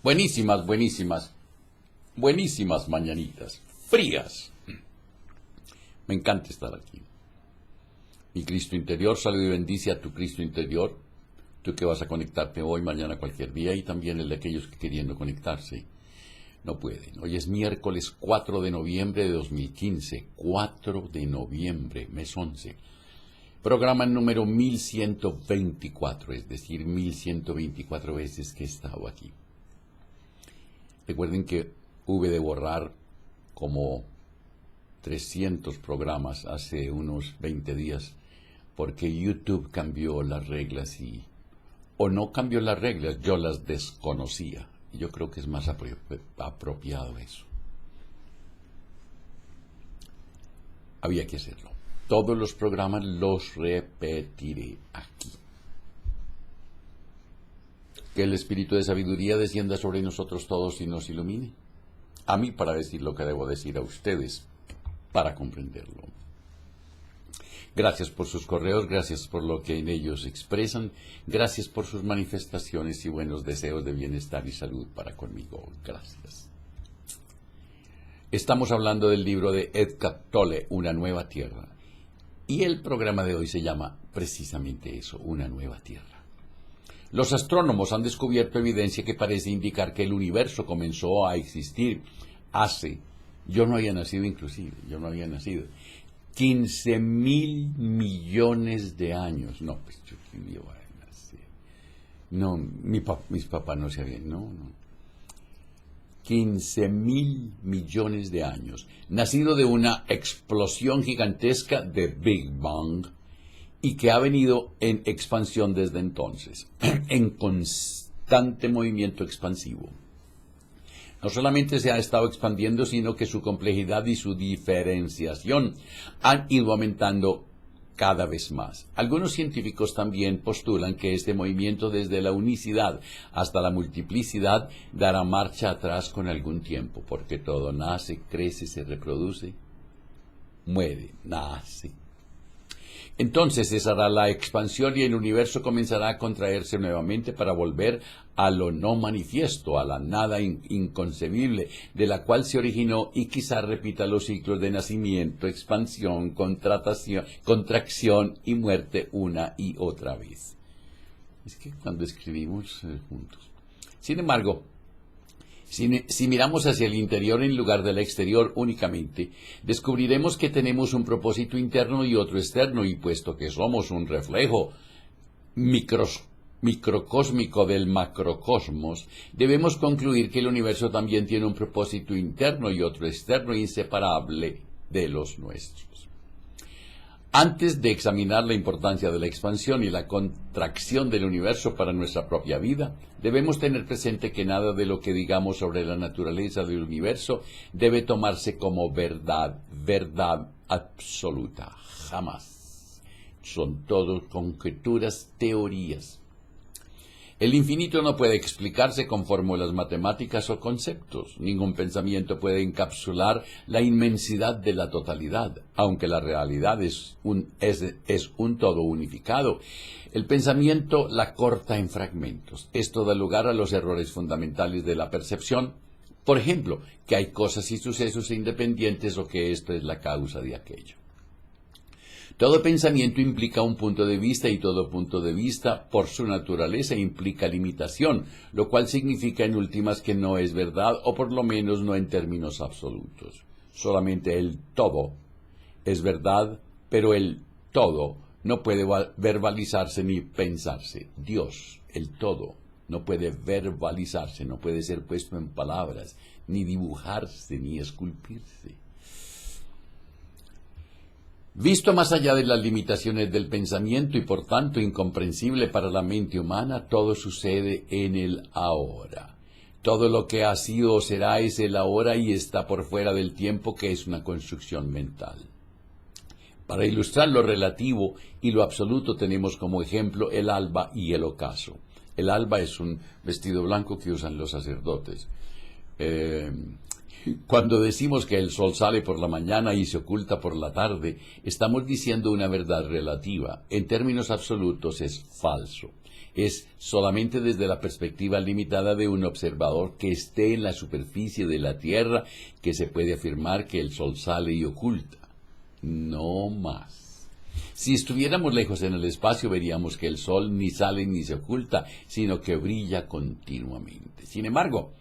Buenísimas, buenísimas, buenísimas mañanitas, frías. Me encanta estar aquí. Mi Cristo interior, salud y bendice a tu Cristo interior, tú que vas a conectarte hoy, mañana, cualquier día, y también el de aquellos que queriendo conectarse no pueden. Hoy es miércoles 4 de noviembre de 2015, 4 de noviembre, mes 11. Programa número 1124, es decir, 1124 veces que he estado aquí. Recuerden que hube de borrar como 300 programas hace unos 20 días porque YouTube cambió las reglas o no cambió las reglas, yo las desconocía. Y yo creo que es más apropiado eso. Había que hacerlo. Todos los programas los repetiré aquí. Que el Espíritu de Sabiduría descienda sobre nosotros todos y nos ilumine. A mí para decir lo que debo decir, a ustedes para comprenderlo. Gracias por sus correos, gracias por lo que en ellos expresan, gracias por sus manifestaciones y buenos deseos de bienestar y salud para conmigo. Gracias. Estamos hablando del libro de Eckhart Tolle, Una nueva tierra. Y el programa de hoy se llama precisamente eso, Una nueva tierra. Los astrónomos han descubierto evidencia que parece indicar que el universo comenzó a existir yo no había nacido inclusive, 15.000 millones de años. No, pues yo que iba a nacer. No, mis papás no sabían, no. 15.000 millones de años. Nacido de una explosión gigantesca de Big Bang y que ha venido en expansión desde entonces, en constante movimiento expansivo. No solamente se ha estado expandiendo, sino que su complejidad y su diferenciación han ido aumentando cada vez más. Algunos científicos también postulan que este movimiento desde la unicidad hasta la multiplicidad dará marcha atrás con algún tiempo, porque todo nace, crece, se reproduce, muere, nace. Entonces cesará la expansión y el universo comenzará a contraerse nuevamente para volver a lo no manifiesto, a la nada inconcebible, de la cual se originó y quizá repita los ciclos de nacimiento, expansión, contracción y muerte una y otra vez. Es que cuando escribimos juntos. Sin embargo, si miramos hacia el interior en lugar del exterior únicamente, descubriremos que tenemos un propósito interno y otro externo, y puesto que somos un reflejo microcósmico del macrocosmos, debemos concluir que el universo también tiene un propósito interno y otro externo inseparable de los nuestros. Antes de examinar la importancia de la expansión y la contracción del universo para nuestra propia vida, debemos tener presente que nada de lo que digamos sobre la naturaleza del universo debe tomarse como verdad absoluta. Jamás. Son todo conjeturas, teorías. El infinito no puede explicarse con fórmulas matemáticas o conceptos. Ningún pensamiento puede encapsular la inmensidad de la totalidad. Aunque la realidad es un todo unificado, el pensamiento la corta en fragmentos. Esto da lugar a los errores fundamentales de la percepción. Por ejemplo, que hay cosas y sucesos independientes o que esto es la causa de aquello. Todo pensamiento implica un punto de vista y todo punto de vista, por su naturaleza, implica limitación, lo cual significa en últimas que no es verdad, o por lo menos no en términos absolutos. Solamente el todo es verdad, pero el todo no puede verbalizarse ni pensarse. Dios, el todo, no puede verbalizarse, no puede ser puesto en palabras, ni dibujarse, ni esculpirse. Visto más allá de las limitaciones del pensamiento y por tanto incomprensible para la mente humana, todo sucede en el ahora. Todo lo que ha sido o será es el ahora y está por fuera del tiempo, que es una construcción mental. Para ilustrar lo relativo y lo absoluto tenemos como ejemplo el alba y el ocaso. El alba es un vestido blanco que usan los sacerdotes. Cuando decimos que el sol sale por la mañana y se oculta por la tarde, estamos diciendo una verdad relativa. En términos absolutos es falso. Es solamente desde la perspectiva limitada de un observador que esté en la superficie de la Tierra que se puede afirmar que el Sol sale y oculta. No más. Si estuviéramos lejos en el espacio, veríamos que el Sol ni sale ni se oculta, sino que brilla continuamente. Sin embargo,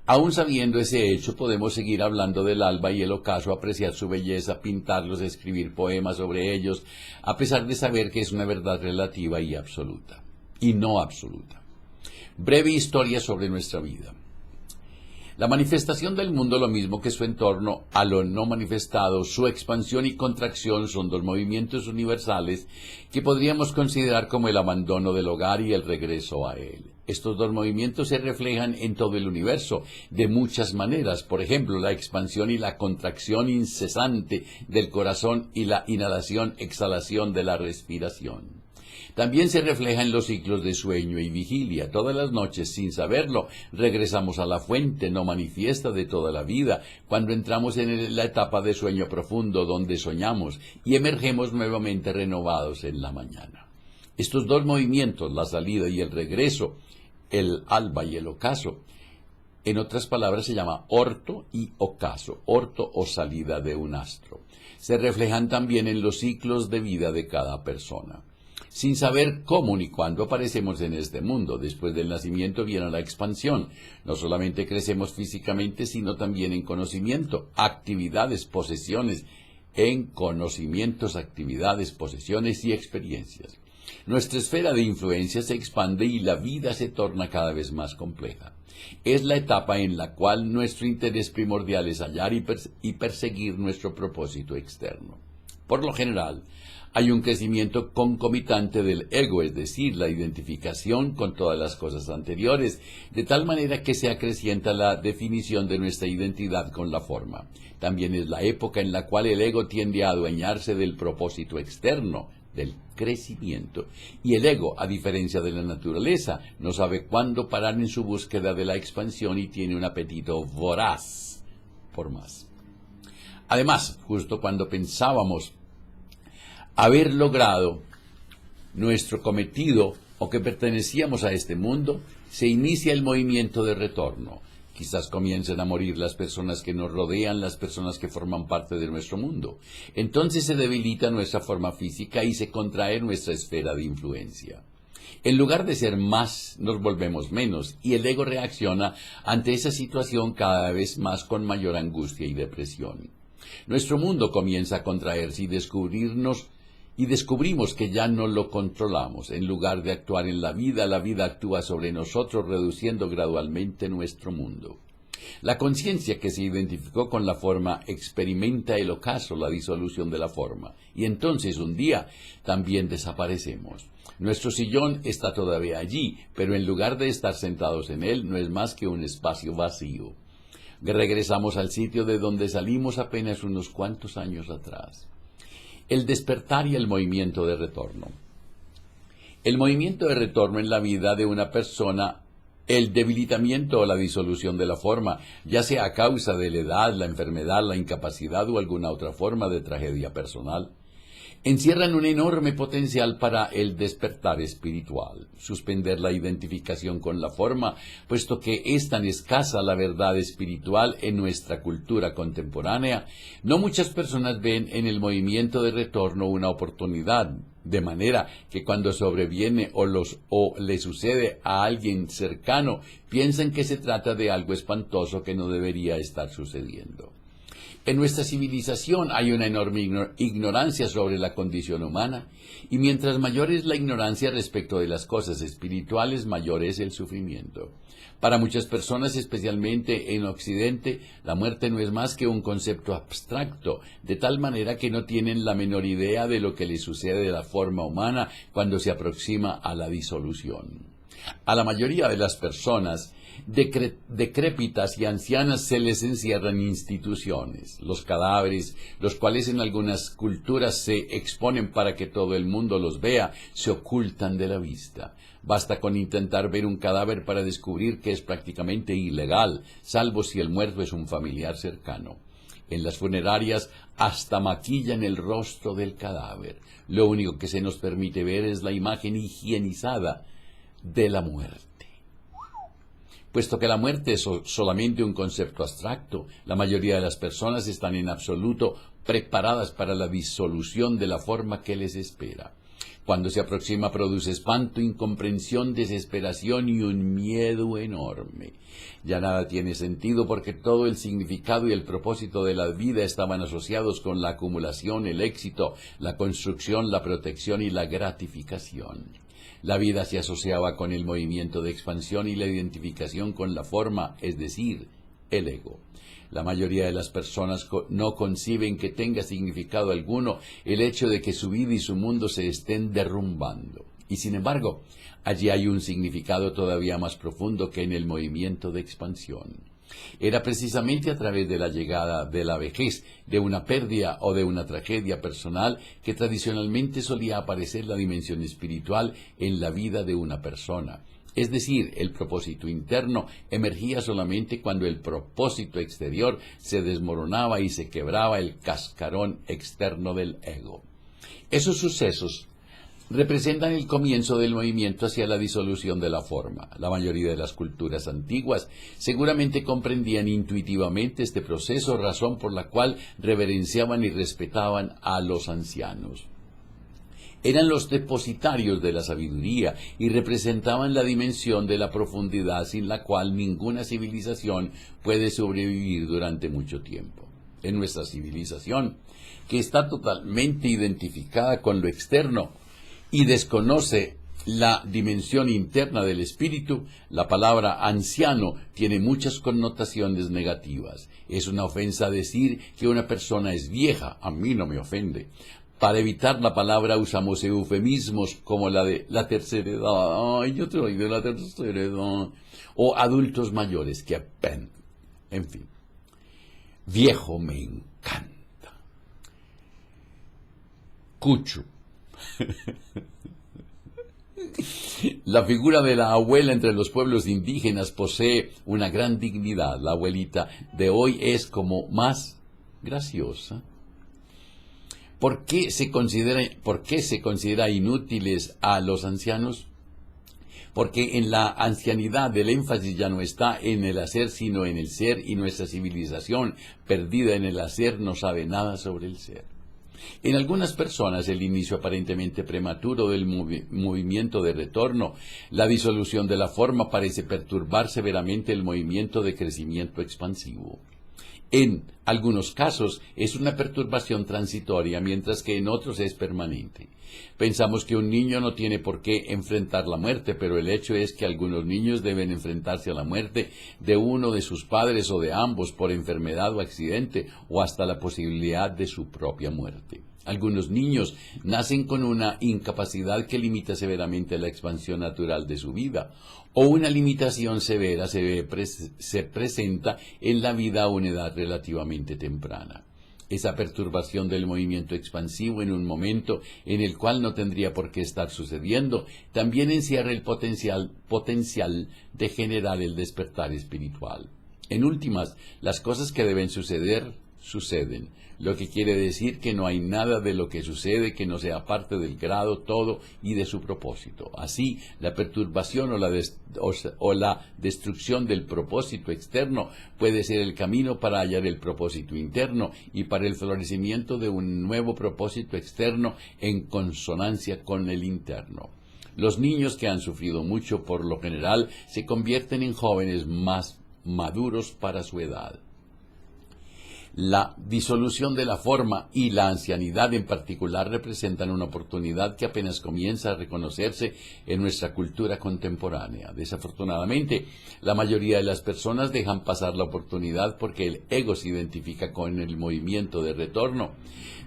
aún sabiendo ese hecho, podemos seguir hablando del alba y el ocaso, apreciar su belleza, pintarlos, escribir poemas sobre ellos, a pesar de saber que es una verdad relativa y absoluta, y no absoluta. Breve historia sobre nuestra vida. La manifestación del mundo, lo mismo que su entorno a lo no manifestado, su expansión y contracción son dos movimientos universales que podríamos considerar como el abandono del hogar y el regreso a él. Estos dos movimientos se reflejan en todo el universo de muchas maneras, por ejemplo, la expansión y la contracción incesante del corazón y la inhalación-exhalación de la respiración. También se refleja en los ciclos de sueño y vigilia. Todas las noches, sin saberlo, regresamos a la fuente no manifiesta de toda la vida, cuando entramos en la etapa de sueño profundo, donde soñamos y emergemos nuevamente renovados en la mañana. Estos dos movimientos, la salida y el regreso, el alba y el ocaso, en otras palabras se llama orto y ocaso, orto o salida de un astro. Se reflejan también en los ciclos de vida de cada persona. Sin saber cómo ni cuándo aparecemos en este mundo, después del nacimiento viene la expansión. No solamente crecemos físicamente, sino también en conocimiento, actividades, posesiones, en conocimientos, actividades, posesiones y experiencias. Nuestra esfera de influencia se expande y la vida se torna cada vez más compleja. Es la etapa en la cual nuestro interés primordial es hallar y perseguir nuestro propósito externo. Por lo general, hay un crecimiento concomitante del ego, es decir, la identificación con todas las cosas anteriores, de tal manera que se acrecienta la definición de nuestra identidad con la forma. También es la época en la cual el ego tiende a adueñarse del propósito externo, del crecimiento. Y el ego, a diferencia de la naturaleza, no sabe cuándo parar en su búsqueda de la expansión y tiene un apetito voraz por más. Además, justo cuando pensábamos haber logrado nuestro cometido o que pertenecíamos a este mundo, se inicia el movimiento de retorno. Quizás comiencen a morir las personas que nos rodean, las personas que forman parte de nuestro mundo. Entonces se debilita nuestra forma física y se contrae nuestra esfera de influencia. En lugar de ser más, nos volvemos menos, y el ego reacciona ante esa situación cada vez más con mayor angustia y depresión. Nuestro mundo comienza a contraerse y descubrimos que ya no lo controlamos. En lugar de actuar en la vida actúa sobre nosotros, reduciendo gradualmente nuestro mundo. La conciencia que se identificó con la forma experimenta el ocaso, la disolución de la forma, y entonces un día también desaparecemos. Nuestro sillón está todavía allí, pero en lugar de estar sentados en él, no es más que un espacio vacío. Regresamos al sitio de donde salimos apenas unos cuantos años atrás. El despertar y el movimiento de retorno. El movimiento de retorno en la vida de una persona, el debilitamiento o la disolución de la forma, ya sea a causa de la edad, la enfermedad, la incapacidad o alguna otra forma de tragedia personal, encierran un enorme potencial para el despertar espiritual. Suspender la identificación con la forma, puesto que es tan escasa la verdad espiritual en nuestra cultura contemporánea, no muchas personas ven en el movimiento de retorno una oportunidad, de manera que cuando sobreviene o le sucede a alguien cercano, piensan que se trata de algo espantoso que no debería estar sucediendo. En nuestra civilización hay una enorme ignorancia sobre la condición humana, y mientras mayor es la ignorancia respecto de las cosas espirituales, mayor es el sufrimiento. Para muchas personas, especialmente en Occidente, la muerte no es más que un concepto abstracto, de tal manera que no tienen la menor idea de lo que le sucede a la forma humana cuando se aproxima a la disolución. A la mayoría de las personas decrépitas y ancianas se les encierran instituciones. Los cadáveres, los cuales en algunas culturas se exponen para que todo el mundo los vea, se ocultan de la vista. Basta con intentar ver un cadáver para descubrir que es prácticamente ilegal, salvo si el muerto es un familiar cercano. En las funerarias hasta maquillan el rostro del cadáver. Lo único que se nos permite ver es la imagen higienizada de la muerte. Puesto que la muerte es solamente un concepto abstracto, la mayoría de las personas están en absoluto preparadas para la disolución de la forma que les espera. Cuando se aproxima produce espanto, incomprensión, desesperación y un miedo enorme. Ya nada tiene sentido porque todo el significado y el propósito de la vida estaban asociados con la acumulación, el éxito, la construcción, la protección y la gratificación. La vida se asociaba con el movimiento de expansión y la identificación con la forma, es decir, el ego. La mayoría de las personas no conciben que tenga significado alguno el hecho de que su vida y su mundo se estén derrumbando. Y sin embargo, allí hay un significado todavía más profundo que en el movimiento de expansión. Era precisamente a través de la llegada de la vejez, de una pérdida o de una tragedia personal que tradicionalmente solía aparecer la dimensión espiritual en la vida de una persona. Es decir, el propósito interno emergía solamente cuando el propósito exterior se desmoronaba y se quebraba el cascarón externo del ego. Esos sucesos representan el comienzo del movimiento hacia la disolución de la forma. La mayoría de las culturas antiguas seguramente comprendían intuitivamente este proceso, razón por la cual reverenciaban y respetaban a los ancianos. Eran los depositarios de la sabiduría y representaban la dimensión de la profundidad sin la cual ninguna civilización puede sobrevivir durante mucho tiempo. En nuestra civilización, que está totalmente identificada con lo externo y desconoce la dimensión interna del espíritu, la palabra anciano tiene muchas connotaciones negativas. Es una ofensa decir que una persona es vieja, a mí no me ofende. Para evitar la palabra usamos eufemismos como la de la tercera edad, ay, yo soy de la tercera edad, o adultos mayores que apenas, en fin. Viejo me encanta. Cucho. La figura de la abuela entre los pueblos indígenas posee una gran dignidad. La abuelita de hoy es como más graciosa. ¿Por qué se considera inútiles a los ancianos? Porque en la ancianidad el énfasis ya no está en el hacer, sino en el ser, y nuestra civilización, perdida en el hacer, no sabe nada sobre el ser. En algunas personas, el inicio aparentemente prematuro del movimiento de retorno, la disolución de la forma, parece perturbar severamente el movimiento de crecimiento expansivo. En algunos casos es una perturbación transitoria, mientras que en otros es permanente. Pensamos que un niño no tiene por qué enfrentar la muerte, pero el hecho es que algunos niños deben enfrentarse a la muerte de uno de sus padres o de ambos por enfermedad o accidente, o hasta la posibilidad de su propia muerte. Algunos niños nacen con una incapacidad que limita severamente la expansión natural de su vida, o una limitación severa se presenta en la vida a una edad relativamente temprana. Esa perturbación del movimiento expansivo en un momento en el cual no tendría por qué estar sucediendo, también encierra el potencial de generar el despertar espiritual. En últimas, las cosas que deben suceder, suceden, lo que quiere decir que no hay nada de lo que sucede que no sea parte del grado, todo y de su propósito. Así, la perturbación o la destrucción del propósito externo puede ser el camino para hallar el propósito interno y para el florecimiento de un nuevo propósito externo en consonancia con el interno. Los niños que han sufrido mucho, por lo general, se convierten en jóvenes más maduros para su edad. La disolución de la forma y la ancianidad en particular representan una oportunidad que apenas comienza a reconocerse en nuestra cultura contemporánea. Desafortunadamente, la mayoría de las personas dejan pasar la oportunidad porque el ego se identifica con el movimiento de retorno,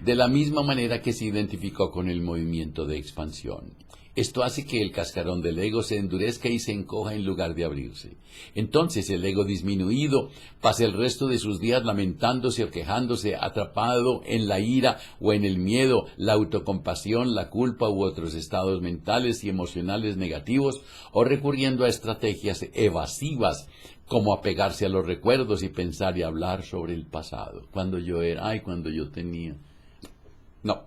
de la misma manera que se identificó con el movimiento de expansión. Esto hace que el cascarón del ego se endurezca y se encoja en lugar de abrirse. Entonces el ego disminuido pasa el resto de sus días lamentándose o quejándose, atrapado en la ira o en el miedo, la autocompasión, la culpa u otros estados mentales y emocionales negativos, o recurriendo a estrategias evasivas como apegarse a los recuerdos y pensar y hablar sobre el pasado. Cuando yo era, cuando yo tenía. No.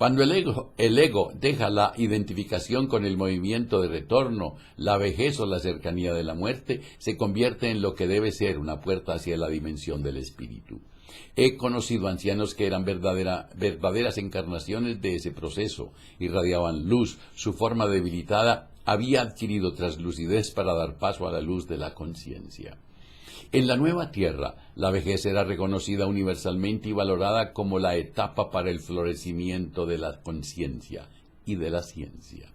Cuando el ego deja la identificación con el movimiento de retorno, la vejez o la cercanía de la muerte, se convierte en lo que debe ser una puerta hacia la dimensión del espíritu. He conocido ancianos que eran verdaderas encarnaciones de ese proceso, irradiaban luz, su forma debilitada había adquirido traslucidez para dar paso a la luz de la conciencia. En la nueva tierra, la vejez era reconocida universalmente y valorada como la etapa para el florecimiento de la conciencia y de la ciencia.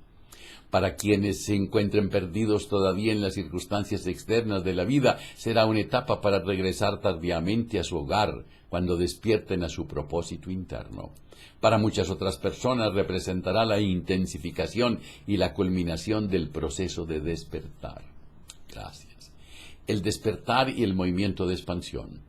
Para quienes se encuentren perdidos todavía en las circunstancias externas de la vida, será una etapa para regresar tardíamente a su hogar, cuando despierten a su propósito interno. Para muchas otras personas representará la intensificación y la culminación del proceso de despertar. Gracias. El despertar y el movimiento de expansión.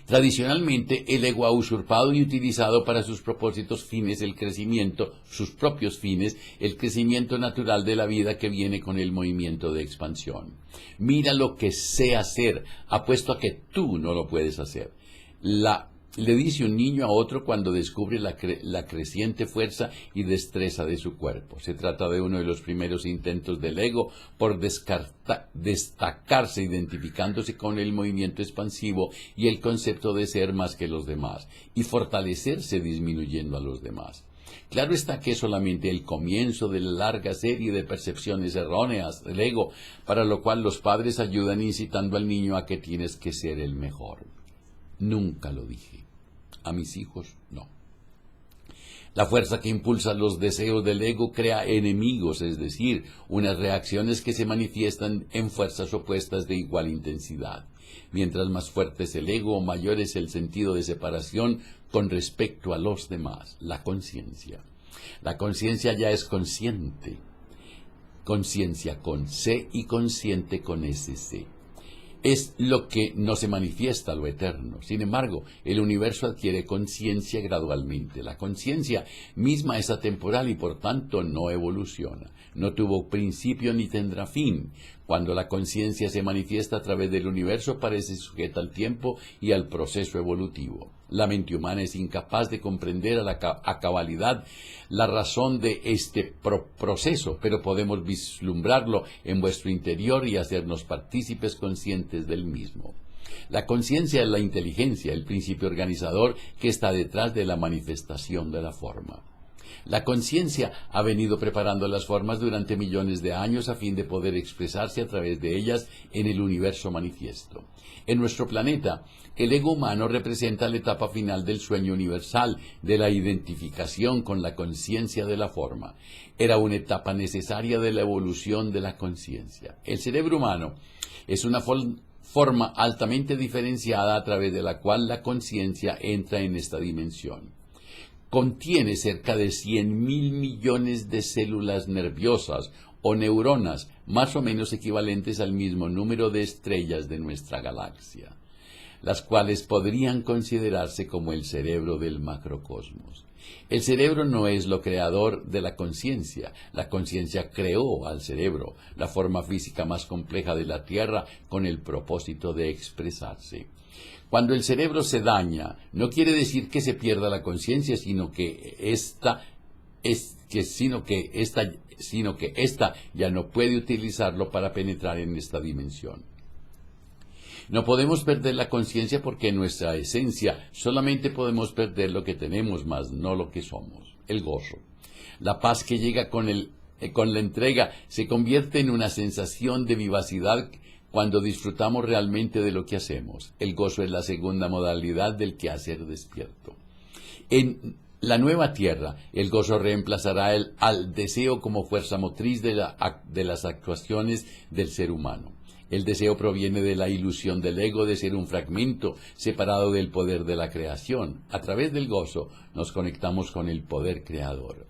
Tradicionalmente, el ego ha usurpado y utilizado para sus propósitos fines el crecimiento, sus propios fines, el crecimiento natural de la vida que viene con el movimiento de expansión. Mira lo que sé hacer, apuesto a que tú no lo puedes hacer. Le dice un niño a otro cuando descubre la creciente fuerza y destreza de su cuerpo. Se trata de uno de los primeros intentos del ego por destacarse identificándose con el movimiento expansivo y el concepto de ser más que los demás, y fortalecerse disminuyendo a los demás. Claro está que es solamente el comienzo de la larga serie de percepciones erróneas del ego, para lo cual los padres ayudan incitando al niño a que tienes que ser el mejor. Nunca lo dije. A mis hijos, no. La fuerza que impulsa los deseos del ego crea enemigos, es decir, unas reacciones que se manifiestan en fuerzas opuestas de igual intensidad. Mientras más fuerte es el ego, mayor es el sentido de separación con respecto a los demás, la conciencia. La conciencia ya es consciente. Conciencia con C y consciente con SC. Es lo que no se manifiesta lo eterno. Sin embargo, el universo adquiere conciencia gradualmente. La conciencia misma es atemporal y por tanto no evoluciona. No tuvo principio ni tendrá fin. Cuando la conciencia se manifiesta a través del universo, parece sujeta al tiempo y al proceso evolutivo. La mente humana es incapaz de comprender a cabalidad la razón de este proceso, pero podemos vislumbrarlo en vuestro interior y hacernos partícipes conscientes del mismo. La conciencia es la inteligencia, el principio organizador que está detrás de la manifestación de la forma. La conciencia ha venido preparando las formas durante millones de años a fin de poder expresarse a través de ellas en el universo manifiesto. En nuestro planeta, el ego humano representa la etapa final del sueño universal, de la identificación con la conciencia de la forma. Era una etapa necesaria de la evolución de la conciencia. El cerebro humano es una forma altamente diferenciada a través de la cual la conciencia entra en esta dimensión. Contiene cerca de 100.000 millones de células nerviosas o neuronas, más o menos equivalentes al mismo número de estrellas de nuestra galaxia, las cuales podrían considerarse como el cerebro del macrocosmos. El cerebro no es lo creador de la conciencia creó al cerebro, la forma física más compleja de la Tierra, con el propósito de expresarse. Cuando el cerebro se daña, no quiere decir que se pierda la conciencia, sino que ésta ya no puede utilizarlo para penetrar en esta dimensión. No podemos perder la conciencia porque en nuestra esencia solamente podemos perder lo que tenemos, más no lo que somos, el gozo. La paz que llega con la entrega se convierte en una sensación de vivacidad cuando disfrutamos realmente de lo que hacemos. El gozo es la segunda modalidad del quehacer despierto. En la nueva tierra, el gozo reemplazará al deseo como fuerza motriz de las actuaciones del ser humano. El deseo proviene de la ilusión del ego de ser un fragmento separado del poder de la creación. A través del gozo nos conectamos con el poder creador.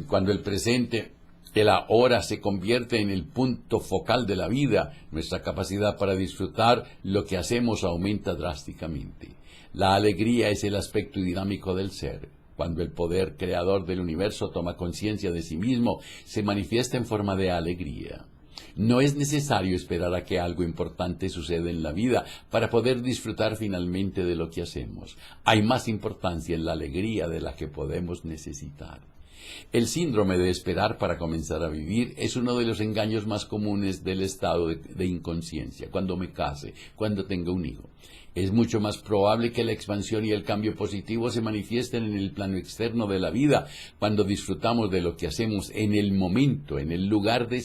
Cuando el presente, el ahora, se convierte en el punto focal de la vida, nuestra capacidad para disfrutar lo que hacemos aumenta drásticamente. La alegría es el aspecto dinámico del ser. Cuando el poder creador del universo toma conciencia de sí mismo, se manifiesta en forma de alegría. No es necesario esperar a que algo importante suceda en la vida para poder disfrutar finalmente de lo que hacemos. Hay más importancia en la alegría de la que podemos necesitar. El síndrome de esperar para comenzar a vivir es uno de los engaños más comunes del estado de inconsciencia. Cuando me case, cuando tenga un hijo. Es mucho más probable que la expansión y el cambio positivo se manifiesten en el plano externo de la vida, cuando disfrutamos de lo que hacemos en el momento, en lugar de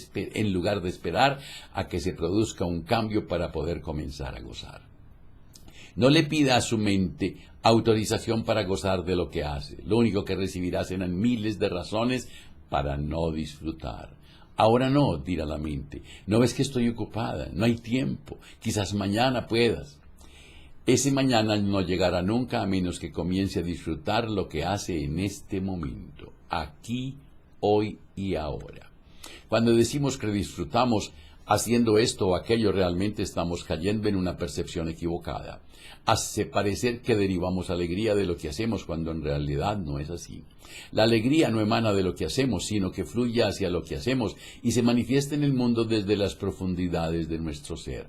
esperar a que se produzca un cambio para poder comenzar a gozar. No le pida a su mente autorización para gozar de lo que hace. Lo único que recibirá serán miles de razones para no disfrutar. Ahora no, dirá la mente. No ves que estoy ocupada, no hay tiempo, quizás mañana puedas. Ese mañana no llegará nunca a menos que comience a disfrutar lo que hace en este momento, aquí, hoy y ahora. Cuando decimos que disfrutamos haciendo esto o aquello, realmente estamos cayendo en una percepción equivocada. Hace parecer que derivamos alegría de lo que hacemos cuando en realidad no es así. La alegría no emana de lo que hacemos, sino que fluye hacia lo que hacemos y se manifiesta en el mundo desde las profundidades de nuestro ser.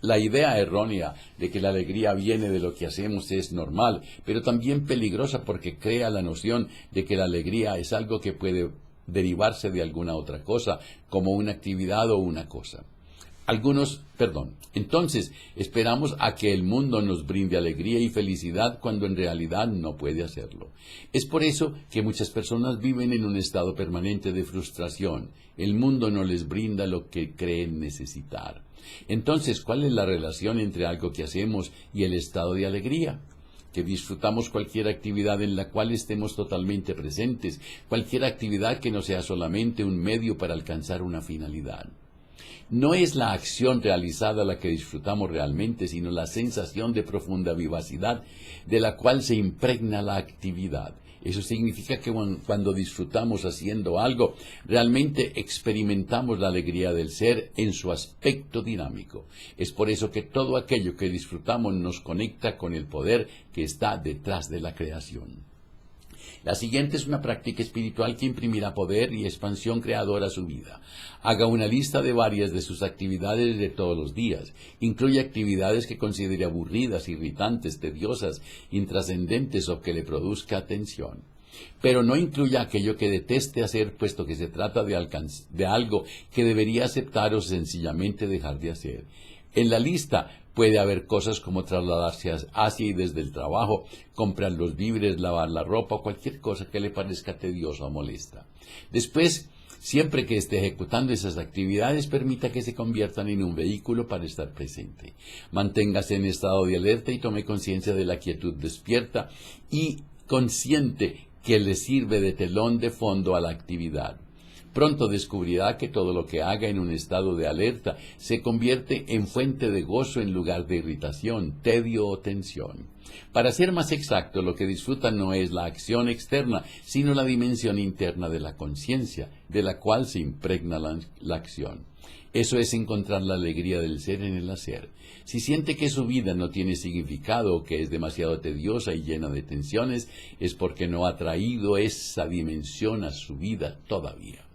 La idea errónea de que la alegría viene de lo que hacemos es normal, pero también peligrosa porque crea la noción de que la alegría es algo que puede derivarse de alguna otra cosa, como una actividad o una cosa. Entonces esperamos a que el mundo nos brinde alegría y felicidad cuando en realidad no puede hacerlo. Es por eso que muchas personas viven en un estado permanente de frustración. El mundo no les brinda lo que creen necesitar. Entonces, ¿cuál es la relación entre algo que hacemos y el estado de alegría? Que disfrutamos cualquier actividad en la cual estemos totalmente presentes, cualquier actividad que no sea solamente un medio para alcanzar una finalidad. No es la acción realizada la que disfrutamos realmente, sino la sensación de profunda vivacidad de la cual se impregna la actividad. Eso significa que cuando disfrutamos haciendo algo, realmente experimentamos la alegría del ser en su aspecto dinámico. Es por eso que todo aquello que disfrutamos nos conecta con el poder que está detrás de la creación. La siguiente es una práctica espiritual que imprimirá poder y expansión creadora a su vida. Haga una lista de varias de sus actividades de todos los días. Incluye actividades que considere aburridas, irritantes, tediosas, intrascendentes o que le produzca tensión. Pero no incluya aquello que deteste hacer, puesto que se trata de algo que debería aceptar o sencillamente dejar de hacer. En la lista puede haber cosas como trasladarse hacia y desde el trabajo, comprar los víveres, lavar la ropa o cualquier cosa que le parezca tediosa o molesta. Después, siempre que esté ejecutando esas actividades, permita que se conviertan en un vehículo para estar presente. Manténgase en estado de alerta y tome conciencia de la quietud despierta y consciente que le sirve de telón de fondo a la actividad. Pronto descubrirá que todo lo que haga en un estado de alerta se convierte en fuente de gozo en lugar de irritación, tedio o tensión. Para ser más exacto, lo que disfruta no es la acción externa, sino la dimensión interna de la conciencia, de la cual se impregna la acción. Eso es encontrar la alegría del ser en el hacer. Si siente que su vida no tiene significado o que es demasiado tediosa y llena de tensiones, es porque no ha traído esa dimensión a su vida todavía.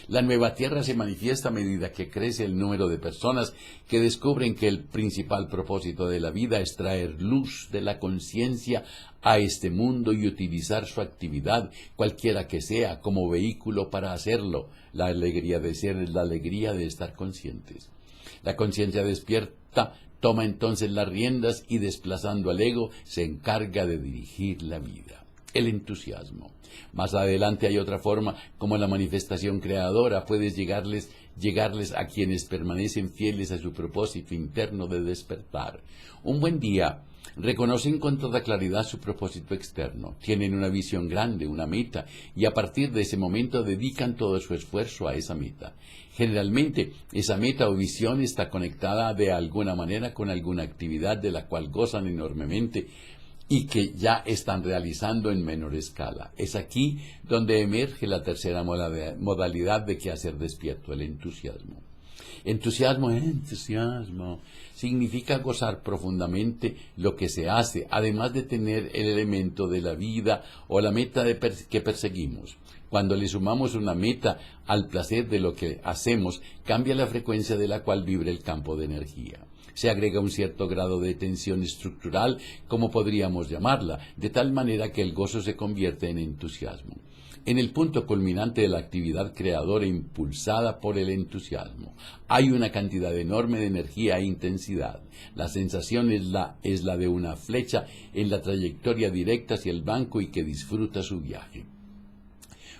La nueva tierra se manifiesta a medida que crece el número de personas que descubren que el principal propósito de la vida es traer luz de la conciencia a este mundo y utilizar su actividad, cualquiera que sea, como vehículo para hacerlo. La alegría de ser es la alegría de estar conscientes. La conciencia despierta toma entonces las riendas y, desplazando al ego, se encarga de dirigir la vida. El entusiasmo. Más adelante hay otra forma como la manifestación creadora puede llegarles a quienes permanecen fieles a su propósito interno de despertar. Un buen día reconocen con toda claridad su propósito externo, tienen una visión grande, una meta, y a partir de ese momento dedican todo su esfuerzo a esa meta. Generalmente, esa meta o visión está conectada de alguna manera con alguna actividad de la cual gozan enormemente, y que ya están realizando en menor escala. Es aquí donde emerge la tercera modalidad de quehacer despierto, el entusiasmo. Entusiasmo significa gozar profundamente lo que se hace, además de tener el elemento de la vida o la meta que perseguimos. Cuando le sumamos una meta al placer de lo que hacemos, cambia la frecuencia de la cual vibra el campo de energía. Se agrega un cierto grado de tensión estructural, como podríamos llamarla, de tal manera que el gozo se convierte en entusiasmo. En el punto culminante de la actividad creadora impulsada por el entusiasmo, hay una cantidad enorme de energía e intensidad. La sensación es la de una flecha en la trayectoria directa hacia el blanco y que disfruta su viaje.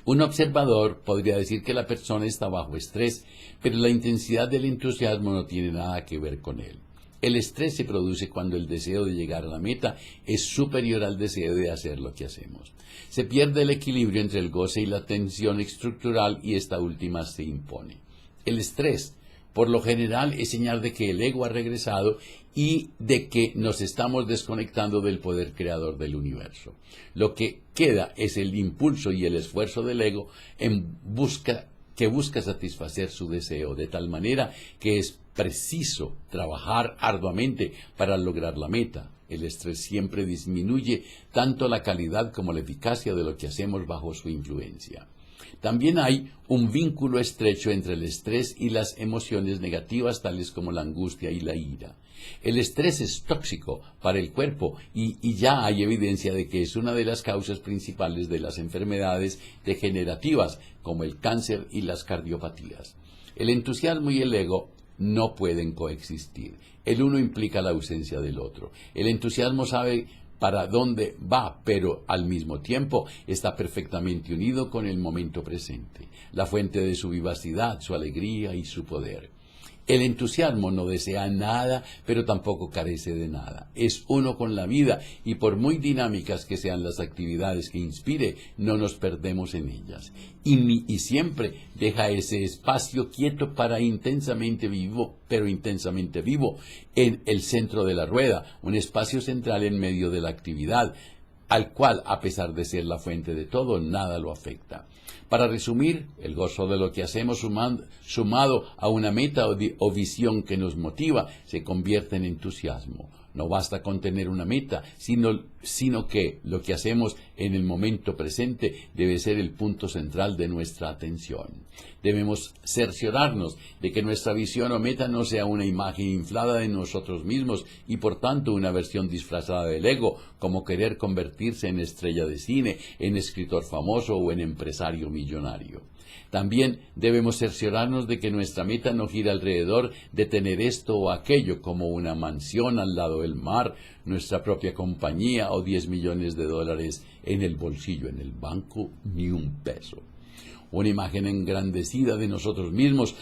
Un observador podría decir que la persona está bajo estrés, pero la intensidad del entusiasmo no tiene nada que ver con él. El estrés se produce cuando el deseo de llegar a la meta es superior al deseo de hacer lo que hacemos. Se pierde el equilibrio entre el goce y la tensión estructural y esta última se impone. El estrés, por lo general, es señal de que el ego ha regresado y de que nos estamos desconectando del poder creador del universo. Lo que queda es el impulso y el esfuerzo del ego que busca satisfacer su deseo, de tal manera que es preciso trabajar arduamente para lograr la meta. El estrés siempre disminuye tanto la calidad como la eficacia de lo que hacemos bajo su influencia. También hay un vínculo estrecho entre el estrés y las emociones negativas tales como la angustia y la ira. El estrés es tóxico para el cuerpo y ya hay evidencia de que es una de las causas principales de las enfermedades degenerativas como el cáncer y las cardiopatías. El entusiasmo y el ego no pueden coexistir. El uno implica la ausencia del otro. El entusiasmo sabe para dónde va, pero al mismo tiempo está perfectamente unido con el momento presente, la fuente de su vivacidad, su alegría y su poder. El entusiasmo no desea nada, pero tampoco carece de nada. Es uno con la vida y por muy dinámicas que sean las actividades que inspire, no nos perdemos en ellas. Y siempre deja ese espacio quieto para intensamente vivo en el centro de la rueda, un espacio central en medio de la actividad, al cual, a pesar de ser la fuente de todo, nada lo afecta. Para resumir, el gozo de lo que hacemos sumado a una meta o visión que nos motiva, se convierte en entusiasmo. No basta con tener una meta, sino que lo que hacemos en el momento presente debe ser el punto central de nuestra atención. Debemos cerciorarnos de que nuestra visión o meta no sea una imagen inflada de nosotros mismos y por tanto una versión disfrazada del ego, como querer convertirse en estrella de cine, en escritor famoso o en empresario millonario. También debemos cerciorarnos de que nuestra meta no gira alrededor de tener esto o aquello, como una mansión al lado del mar, nuestra propia compañía o 10 millones de dólares en el bolsillo, en el banco, ni un peso. Una imagen engrandecida de nosotros mismos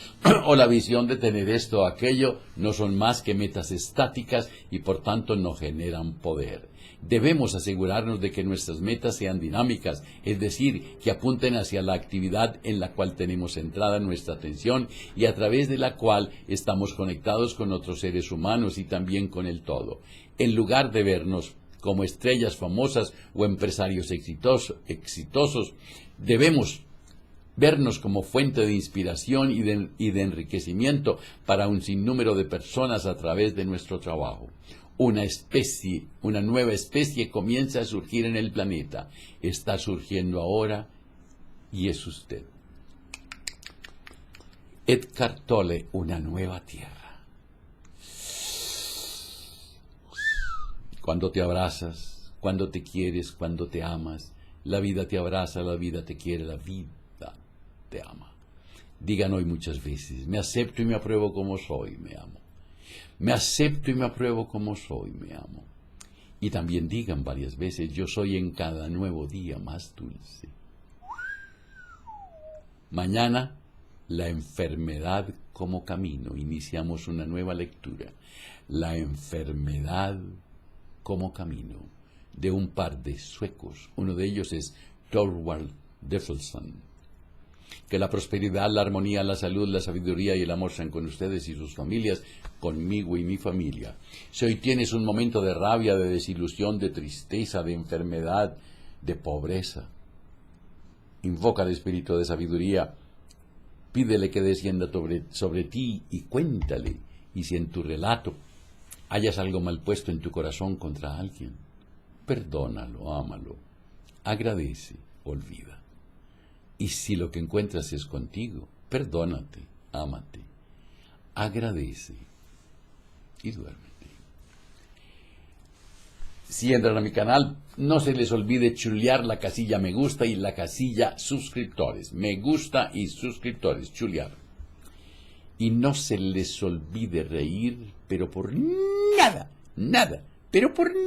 o la visión de tener esto o aquello no son más que metas estáticas y por tanto no generan poder. Debemos asegurarnos de que nuestras metas sean dinámicas, es decir, que apunten hacia la actividad en la cual tenemos centrada nuestra atención y a través de la cual estamos conectados con otros seres humanos y también con el todo. En lugar de vernos como estrellas famosas o empresarios exitosos, debemos vernos como fuente de inspiración y de enriquecimiento para un sinnúmero de personas a través de nuestro trabajo. Una nueva especie comienza a surgir en el planeta. Está surgiendo ahora y es usted. Eckhart Tolle, una nueva tierra. Cuando te abrazas, cuando te quieres, cuando te amas, la vida te abraza, la vida te quiere, la vida te ama. Digan hoy muchas veces, me acepto y me apruebo como soy, me amo. Me acepto y me apruebo como soy, me amo. Y también digan varias veces, yo soy en cada nuevo día más dulce. Mañana, la enfermedad como camino. Iniciamos una nueva lectura. La enfermedad como camino, de un par de suecos. Uno de ellos es Thorvald Deffelson. Que la prosperidad, la armonía, la salud, la sabiduría y el amor sean con ustedes y sus familias, conmigo y mi familia. Si hoy tienes un momento de rabia, de desilusión, de tristeza, de enfermedad, de pobreza, invoca al espíritu de sabiduría Pídele que descienda sobre ti y cuéntale. Y si en tu relato hayas algo mal puesto en tu corazón contra alguien, perdónalo, ámalo, agradece, olvida. Y si lo que encuentras es contigo, perdónate, ámate, agradece y duérmete. Si entran a mi canal, no se les olvide chulear la casilla me gusta y la casilla suscriptores. Me gusta y suscriptores, chulear. Y no se les olvide reír, pero por nada, nada, pero por